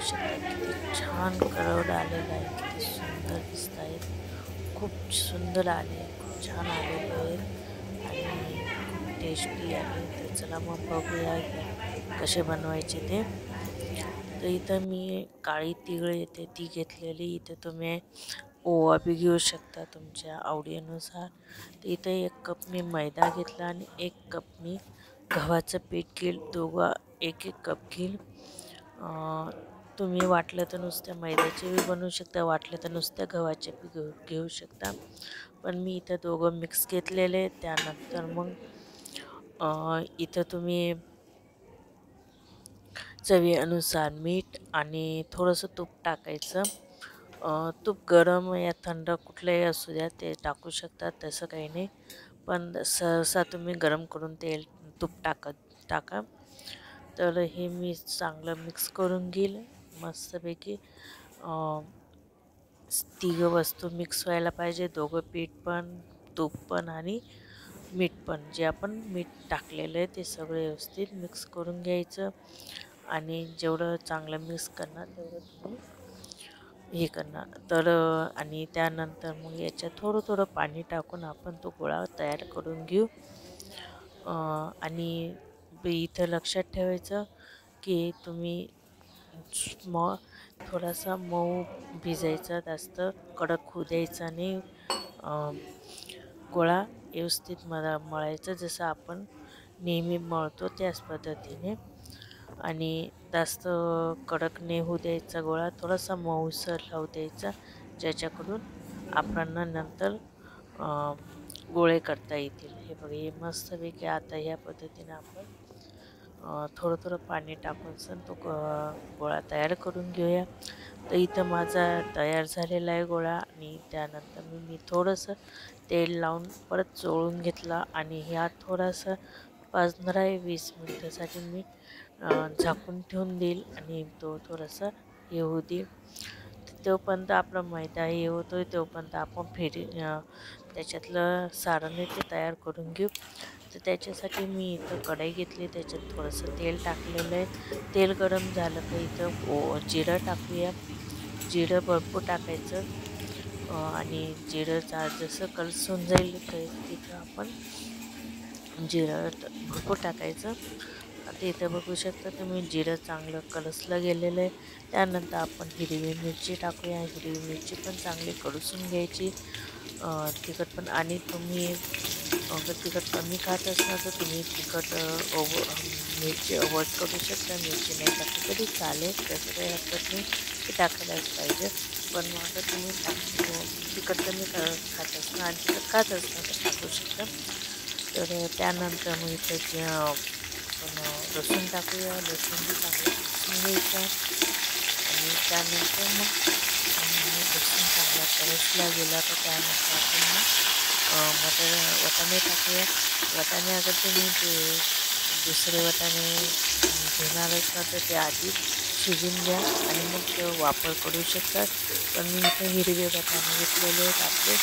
शकता किती छान कलर आलेला आहे, किती सुंदर दिसत आहेत. खूप सुंदर आले, खूप छान आलेले आहेत आणि खूप टेस्टी आले. तर चला मग बघूया कसे बनवायचे ते. तर इथं मी काळी तीळ येते ती घेतलेली. इथे तुम्ही ओवा बी घेऊ शकता तुमच्या आवडीनुसार. तर इथे 1 कप मी मैदा घेतला आणि 1 कप मी गव्हाचं पीठ घेईल. दोघं 1-1 कप घेईल. तुम्ही वाटलं तर नुसत्या मैद्याचे बी बनवू शकता, वाटलं तर नुसत्या गव्हाचे बी घेऊ शकता. पण मी इथं दोघं मिक्स घेतलेले. त्यानंतर मग इथं तुम्ही चवीनुसार मीठ आणि थोडंसं तूप टाकायचं. तूप गरम या थंड कुठलंही असू द्या ते टाकू शकता, तसं काही नाही. पण सहसा तुम्ही गरम करून तूप टाका. तर हे मी चांगलं मिक्स करून घेईल मस्तपैकी. तिघं वस्तू मिक्स व्हायला पाहिजे, दोघं पीठ पण, तूप पण आणि मीठ पण. जे आपण मीठ टाकलेलं आहे ते सगळं व्यवस्थित मिक्स करून घ्यायचं. आणि जेवढं चांगलं मिक्स करणार तेवढं तुम्ही हे करणार. तर आणि त्यानंतर मग याच्यात थोडं थोडं पाणी टाकून आपण तो गोळा तयार करून घेऊ. आणि इथं लक्षात ठेवायचं की तुम्ही थोडासा मऊ भिजायचा, जास्त कडक होऊ द्यायचा नाही. गोळा व्यवस्थित मळायचा जसं आपण नेहमी मळतो त्याच पद्धतीने. आणि जास्त कडक नाही होऊ द्यायचा गोळा, थोडासा मऊसर राहू द्यायचा, ज्याच्याकडून आपल्याला नंतर गोळे करता येतील. हे बघा, हे मस्तपैकी आता ह्या पद्धतीने आपण थोडं थोडं पाणी टाकून तो गोळा तयार करून घेऊया. तर इथं माझा तयार झालेला आहे गोळा. आणि त्यानंतर मी थोडंसं तेल लावून परत चोळून घेतला आणि ह्या थोडासा 15-20 मिनिटासाठी मी झाकून ठेवून देईल आणि तो थोडासा हे होऊ देईल. तोपर्यंत आपला मैदा हे होतो, तोपर्यंत आपण त्याच्यातलं सारण ते तयार करून घेऊ. तर त्याच्यासाठी मी इथं कढई घेतली, त्याच्यात थोडंसं तेल टाकलेलं आहे. तेल गरम झालं का इथं जिरं टाकूया. जिरं भरपूर टाकायचं. आणि जिरं जसं कलसून जाईल तिथं आपण जिरं भरपूर टाकायचं. आता इथं बघू शकता तुम्ही जिरं चांगलं कलसलं गेलेलं आहे. त्यानंतर आपण हिरवी मिरची टाकूया. हिरवी मिरची पण चांगली कलसून घ्यायची. तिखट पण. आणि तुम्ही अगर तिखट कमी खात असणार तर तुम्ही मिरची अवॉइड करू शकता. मिरची नाही टाकली तरी चालेल, तसं काही हरकत नाही, ते टाकायलाच पाहिजे. पण मग आता तुम्ही तिखट कमी खात असणार आणि तिखट खात असणार तर टाकू शकता. तर त्यानंतर मग इथं आपण लसूण टाकूया. लसूण बी चांगलं किसून घ्यायचं. आणि त्यानंतर मग लसूण चांगला परतला गेला तर त्यानंतर आपण मग वाटाणे टाकूया. वाटाणे अगर तुम्ही ते दुसरे वाटाणे घेणार असणार तर ते आधी शिजून घ्या आणि मग ते वापर करू शकतात. पण मी इथे हिरवे वाटाणे घेतलेले आहेत आपले.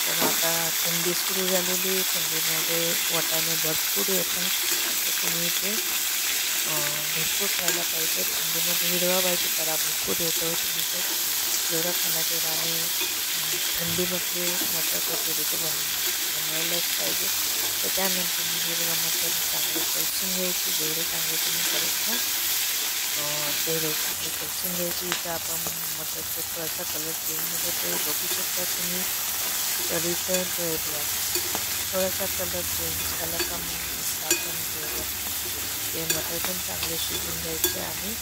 तर आता थंडी सुरू झालेली, थंडीमध्ये वाटाणे भरपूर येतात. तर तुम्ही ते भरपूर खायला पाहिजे. थंडीमध्ये हिरवा भाजीपाला भरपूर येतो. तुम्ही ते जेवढं खाण्यात येईल. आणि थंडीमध्ये मटर कचोरी तर बनवायलाच पाहिजे. तर त्यानंतर मी हिरवा मटर चांगले कलसून घ्यायची. जेवढे चांगले तुम्ही करत तेवढे चांगले कलसून घ्यायची. इथं आपण मटरचा थोडासा कलर चेंज होतो ते बघू शकता तुम्ही. तर इथं थोडासा कलर चेंज झाला का मग आपण ते मटर पण चांगले शिजून घ्यायचे आणि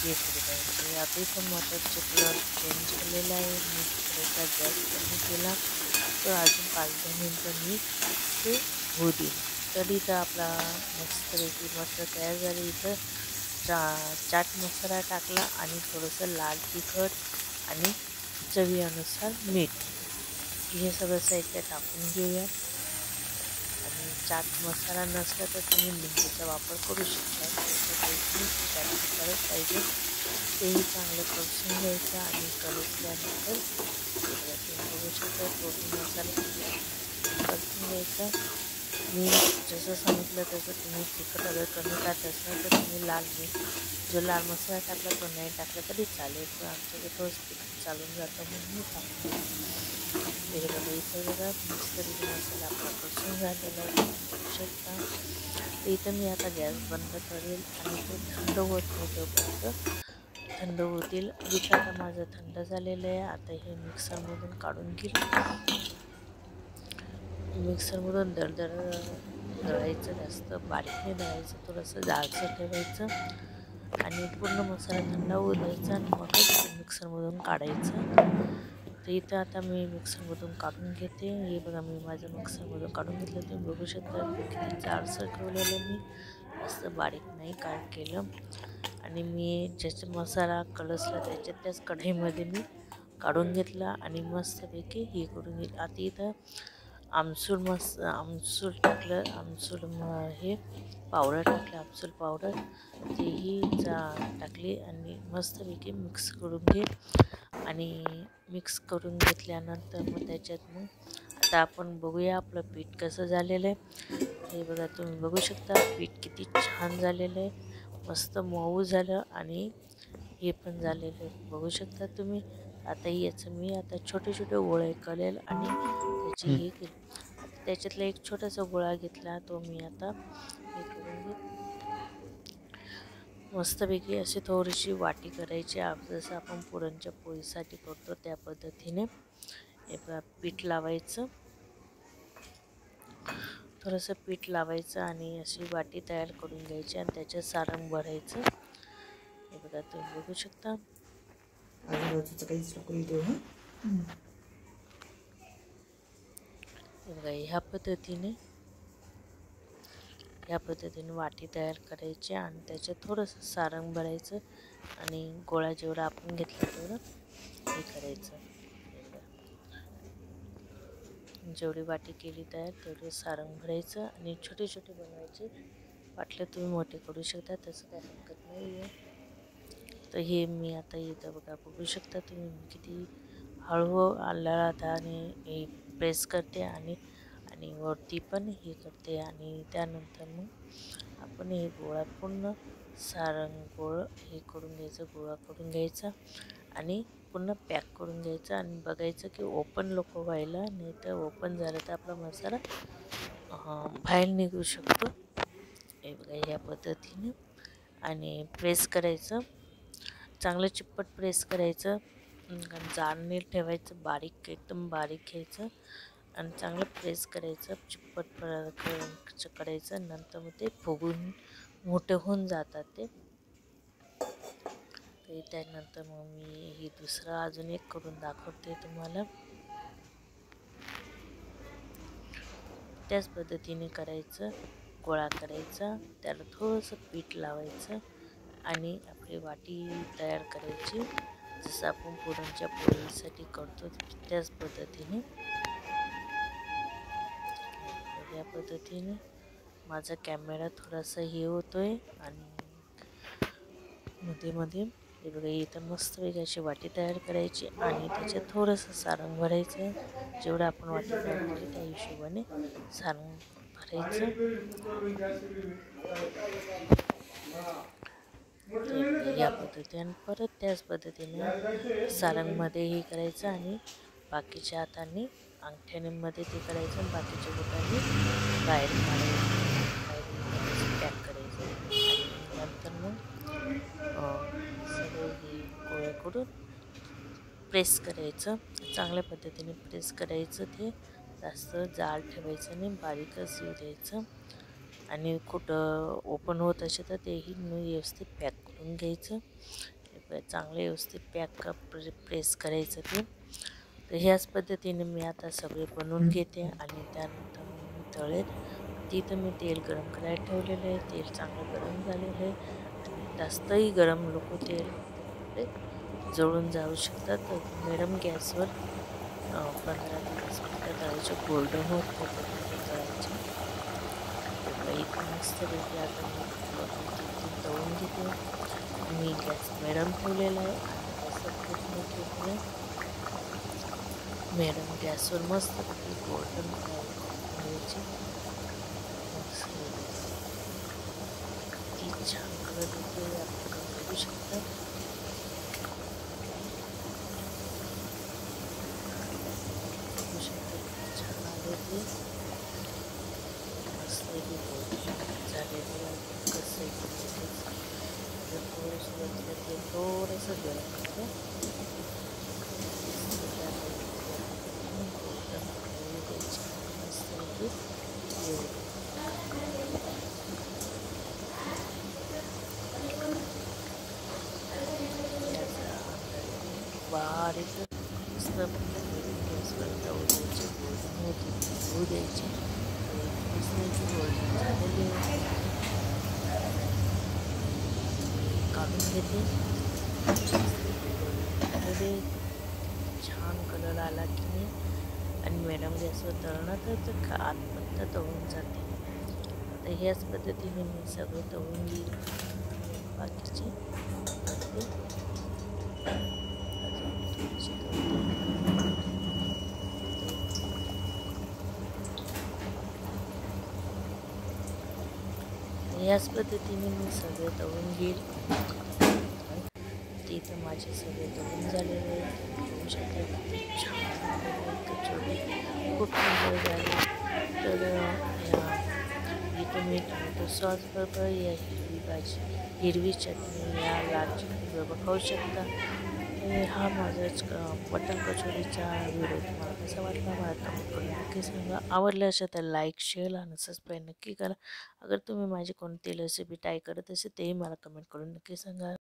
हे करू द्यायचे. आता इथं मटरचे कलर चेंज झालेला आहे. मी थोडासा गॅस कमी केला. तर अजून 5-10 मिनटं मी ते होऊ देईल. तर इथं आपला मस्तपैकी मटर तयार झाले. इथं चाट मसाला टाकला आणि थोडंसं लाल तिखट आणि चवीनुसार मीठ, हे सगळं साहित्य टाकून घेऊया. आणि चाट मसाला नसला तर तुम्ही लिंबूचा वापर करू शकता. चाट मसालाच पाहिजे. तेही चांगलं कलसून घ्यायचं आणि कलसल्यानंतर तुम्ही बघू शकता तो मसाला कलसून घ्यायचा. मी जसं सांगितलं तसं तुम्ही तिखट अगर कमी खात असाल तर तुम्ही जो लाल मसाला टाकला तो नाही टाकला तरी चालेल, पण आमच्याकडे तोच तिखट चालून जातं म्हणून मी टाकते. हे बघा इथं बघा मस्तपैकी मसाला आपला कसून झालेला आहे, बघू शकता. तर इथं मी आता गॅस बंद करेल आणि तो थंड होत नाही तोपर्यंत थंड होतील. इथं आता माझं थंड झालेलं आहे. आता हे मिक्सरमधून काढून घेईल. मिक्सरमधून दळायचं, जास्त बारीक नाही दळायचं, थोडंसं जाडसर ठेवायचं आणि पूर्ण मसाला थंड होऊ द्यायचा आणि मगच मिक्सरमधून काढायचं. तर इथं आता मी मिक्सरमधून काढून घेते. हे बघा मी माझं मिक्सरमधून काढून घेतलं, तुम्ही बघू शकता किती जाडसर ठेवलेलं मी, जास्त बारीक नाही केलं. आणि मी ज्याचा मसाला कलसला त्याच कढईमध्ये मी काढून घेतला आणि मस्तपैकी हे करून घेतलं. आता इथं आमसूल टाकलं, हे पावडर टाकलं, आमसूल पावडर तेही टाकली आणि मस्तपैकी मिक्स करून घे. आणि मिक्स करून घेतल्यानंतर मग त्याच्यात आता आपण बघूया आपलं पीठ कसं झालेलं आहे. हे बघा तुम्ही बघू शकता पीठ किती छान झालेलं आहे, मस्त मऊ झालं आणि हे पण झालेलं आहे, बघू शकता तुम्ही. आता याचं मी छोटे छोटे गोळे करेल आणि त्याची हे केली. आता त्याच्यातला एक छोटासा गोळा घेतला, तो मी आता हे करून घेत. मस्तपैकी अशी थोडीशी वाटी करायची, जसं आपण पुरणच्या पोळीसाठी करतो त्या पद्धतीने. हे पीठ लावायचं, थोडंसं पीठ लावायचं आणि अशी वाटी तयार करून घ्यायची आणि त्याच्यात सारण भरायचं. हे बघा तुम्ही बघू शकता. हे बघा ह्या पद्धतीने वाटी तयार करायची आणि त्याच्यात थोडंसं सारण भरायचं आणि गोळा जेवढा आपण घेतला तेवढं हे करायचं. जेवढी वाटी केली तयार तेवढं सारण भरायचं आणि छोटे छोटे बनवायचे. वाटलं तुम्ही मोठे करू शकता, तसं काय हरकत नाही आहे. तर हे मी आता इथं बघू शकता तुम्ही किती हळू हाताने हे प्रेस करते आणि वरती पण हे करते. आणि त्यानंतर मग आपण हे गोळा पूर्ण सारण हे करून घ्यायचं, गोळा करून घ्यायचा आणि पूर्ण पॅक करून घ्यायचं आणि बघायचं की ओपन नको व्हायला, नाही तर ओपन झालं तर आपला मसाला बाहेर निघू शकतो. हे बघा ह्या पद्धतीने आणि प्रेस करायचं, चांगलं चिप्पट प्रेस करायचं, जाड नाही ठेवायचं, बारीक एकदम बारीक घ्यायचं आणि चांगलं प्रेस करायचं, चिप्पट करायचं. नंतर मग ते फुगून मोठे होऊन जातात ते. त्यानंतर मग मी हे दुसरं अजून एक करून दाखवते तुम्हाला. त्याच पद्धतीने करायचं, गोळा करायचा, त्याला थोडंसं पीठ लावायचं आणि आपली वाटी तयार करायची, जसं आपण पुरणच्या पोळीसाठी करतो त्याच पद्धतीने. या पद्धतीने माझा कॅमेरा थोडासा हे होतोय आणि मध्ये हे बघा इथं मस्त वेगळी अशी वाटी तयार करायची आणि त्याच्यात थोडंसं सारण भरायचं. जेवढं आपण वाटी तयार केली त्या हिशोबाने सारण भरायचं. या पद्धतीने परत त्याच पद्धतीने सारणमध्ये हे करायचं आणि बाकीच्या हाताने अंगठ्यामध्ये ते करायचं आणि बाकीच्या बोटांनी बाहेर पॅक करायचं. आणि नंतर मग सगळे हे गोळे करून प्रेस करायचं, चांगल्या पद्धतीने प्रेस करायचं. ते जास्त जाड ठेवायचं नाही, बारीकच येऊ द्यायचं आणि कुठं ओपन होत असेल तर तेही व्यवस्थित पॅक करून घ्यायचं. चांगलं व्यवस्थित पॅक प्रेस करायचं ते. तर ह्याच पद्धतीने मी आता सगळे बनवून घेते आणि त्यानंतर मग मी तळेल. तिथं मी तेल गरम करायला ठेवलेलं आहे, तेल चांगलं गरम झालेलं आहे आणि जास्तही गरम नको तेल, जळून जाऊ शकतात. तर मिडियम गॅसवर 15 ते 20 मिनटं तळायचे, गोल्डन होत तोपर्यंत तळायचे. इथं मस्तपैकी आता मी 2-3 तळून घेते. मी गॅस मिडियम ठेवलेला आहे आणि गॅसवर पूर्ण ठेवलेलं आहे. मिडियम गॅसवर मस्तपैकी गोल्डन फ्राय करून घ्यायची. किती छान कलर येतोय आपण बघू शकता. बघू शकता किती छान आले ते. मस्त झालेलं आहे. कसं सुरुवातीला ते थोडंसं गरम करतो. बारीक मस्त गॅसवर तळू द्यायचे. होऊ द्यायचे. मिसळीची गोळणी झालेली काढून घेते. छान कलर आला की नाही आणि मॅडम गॅसवर तळणं तर आतपर्यंत तळून जाते. आता ह्याच पद्धतीने मी सगळं तळून घेईल. बाकीचे करते. याच पद्धतीने मी सगळे तळून घेईल. ते तर माझे सगळे तळून झालेले आहेत. छान कचोरी खूप सुंदर झाली. तर इथं मी टोमॅटो सॉस बरोबर या हिरवी चटणी या लाल चटणी बरोबर खाऊ शकता. हा माझा मटन कचोरीचा व्हिडिओ तुम्हाला कसा वाटला मला कमेंट करून नक्की सांगा. आवडलं असेल तर लाईक शेअर आणि सबस्क्राईब नक्की करा. अगर तुम्ही माझी कोणती रेसिपी ट्राय करत असेल तेही मला कमेंट करून नक्की सांगा.